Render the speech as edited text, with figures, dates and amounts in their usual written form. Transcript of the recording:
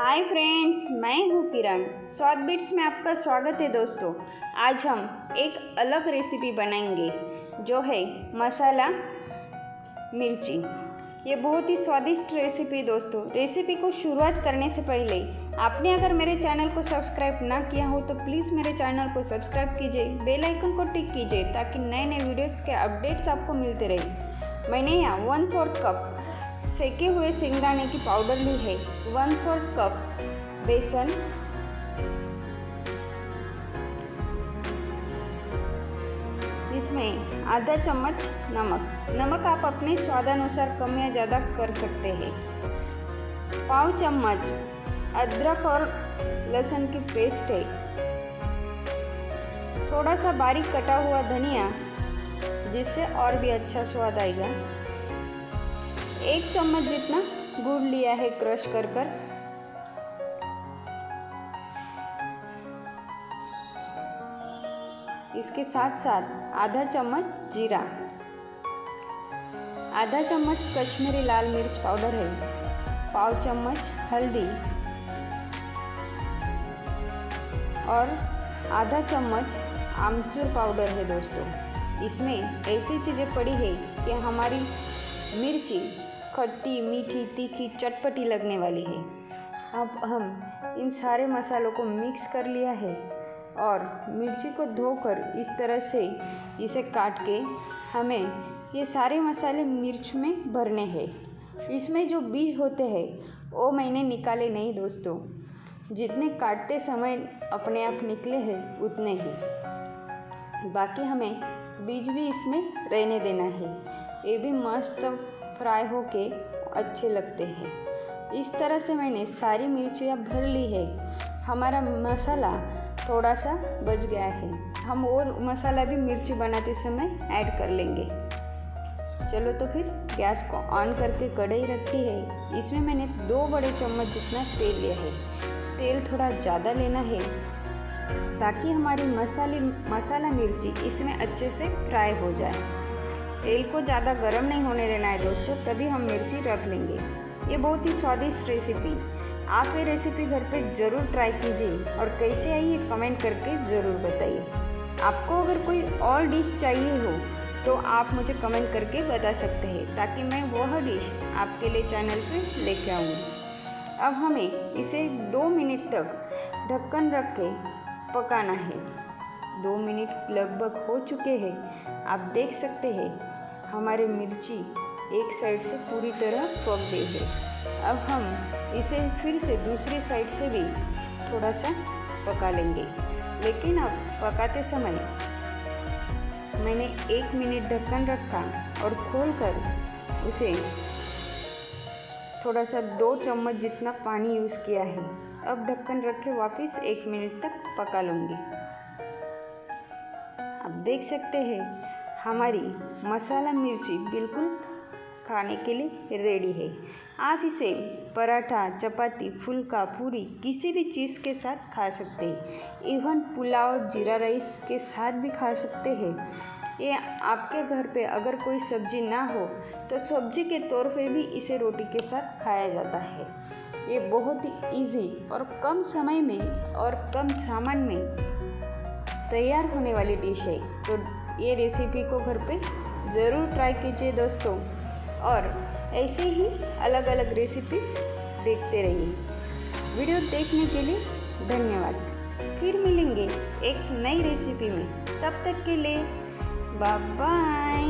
Hi friends, मैं हूँ किरण। स्वाद बिट्स में आपका स्वागत है दोस्तों। आज हम एक अलग रेसिपी बनाएंगे जो है मसाला मिर्ची। ये बहुत ही स्वादिष्ट रेसिपी दोस्तों। रेसिपी को शुरुआत करने से पहले आपने अगर मेरे चैनल को सब्सक्राइब ना किया हो तो प्लीज़ मेरे चैनल को सब्सक्राइब कीजिए, बेल आइकन को टिक कीजिए ताकि नए नए वीडियोज़ के अपडेट्स आपको मिलते रहे। मैंने यहाँ 1/4 कप सेके हुए सिंगदाने की पाउडर ली है, 1/4 कप बेसन, इसमें आधा चम्मच नमक आप अपने स्वादानुसार कम या ज़्यादा कर सकते हैं। पाव चम्मच अदरक और लहसुन की पेस्ट है, थोड़ा सा बारीक कटा हुआ धनिया जिससे और भी अच्छा स्वाद आएगा। 1 चम्मच जितना गुड़ लिया है क्रश कर। इसके साथ साथ आधा चम्मच जीरा, आधा चम्मच कश्मीरी लाल मिर्च पाउडर है, पाव चम्मच हल्दी और आधा चम्मच आमचूर पाउडर है दोस्तों। इसमें ऐसी चीज़ें पड़ी है कि हमारी मिर्ची खट्टी, मीठी, तीखी, चटपटी लगने वाली है। अब हम इन सारे मसालों को मिक्स कर लिया है और मिर्ची को धोकर इस तरह से इसे काट के हमें ये सारे मसाले मिर्च में भरने हैं। इसमें जो बीज होते हैं वो मैंने निकाले नहीं दोस्तों, जितने काटते समय अपने आप निकले हैं उतने ही, बाकी हमें बीज भी इसमें रहने देना है। ये भी मस्त फ्राई होके अच्छे लगते हैं। इस तरह से मैंने सारी मिर्चियाँ भर ली है। हमारा मसाला थोड़ा सा बच गया है, हम और मसाला भी मिर्ची बनाते समय ऐड कर लेंगे। चलो तो फिर गैस को ऑन करके कढ़ाई रखी है। इसमें मैंने 2 बड़े चम्मच जितना तेल लिया है। तेल थोड़ा ज़्यादा लेना है ताकि हमारी मसाला मिर्ची इसमें अच्छे से फ्राई हो जाए। तेल को ज़्यादा गर्म नहीं होने देना है दोस्तों, तभी हम मिर्ची रख लेंगे। ये बहुत ही स्वादिष्ट रेसिपी, आप ये रेसिपी घर पे ज़रूर ट्राई कीजिए और कैसे आई ये कमेंट करके ज़रूर बताइए। आपको अगर कोई और डिश चाहिए हो तो आप मुझे कमेंट करके बता सकते हैं ताकि मैं वह डिश आपके लिए चैनल पे लेके आऊँ। अब हमें इसे 2 मिनट तक ढक्कन रख के पकाना है। 2 मिनट लगभग हो चुके हैं। आप देख सकते हैं हमारे मिर्ची एक साइड से पूरी तरह पक गई है। अब हम इसे फिर से दूसरी साइड से भी थोड़ा सा पका लेंगे, लेकिन अब पकाते समय मैंने 1 मिनट ढक्कन रखा और खोलकर उसे थोड़ा सा 2 चम्मच जितना पानी यूज़ किया है। अब ढक्कन रख के वापस 1 मिनट तक पका लूँगी। आप देख सकते हैं हमारी मसाला मिर्ची बिल्कुल खाने के लिए रेडी है। आप इसे पराठा, चपाती, फुल्का, पूरी किसी भी चीज़ के साथ खा सकते हैं। इवन पुलाव, जीरा राइस के साथ भी खा सकते हैं। ये आपके घर पे अगर कोई सब्ज़ी ना हो तो सब्ज़ी के तौर पे भी इसे रोटी के साथ खाया जाता है। ये बहुत ही इजी और कम समय में और कम सामान में तैयार होने वाली डिश है। तो ये रेसिपी को घर पे ज़रूर ट्राई कीजिए दोस्तों, और ऐसे ही अलग अलग रेसिपीज़ देखते रहिए। वीडियो देखने के लिए धन्यवाद। फिर मिलेंगे एक नई रेसिपी में, तब तक के लिए बाय बाय।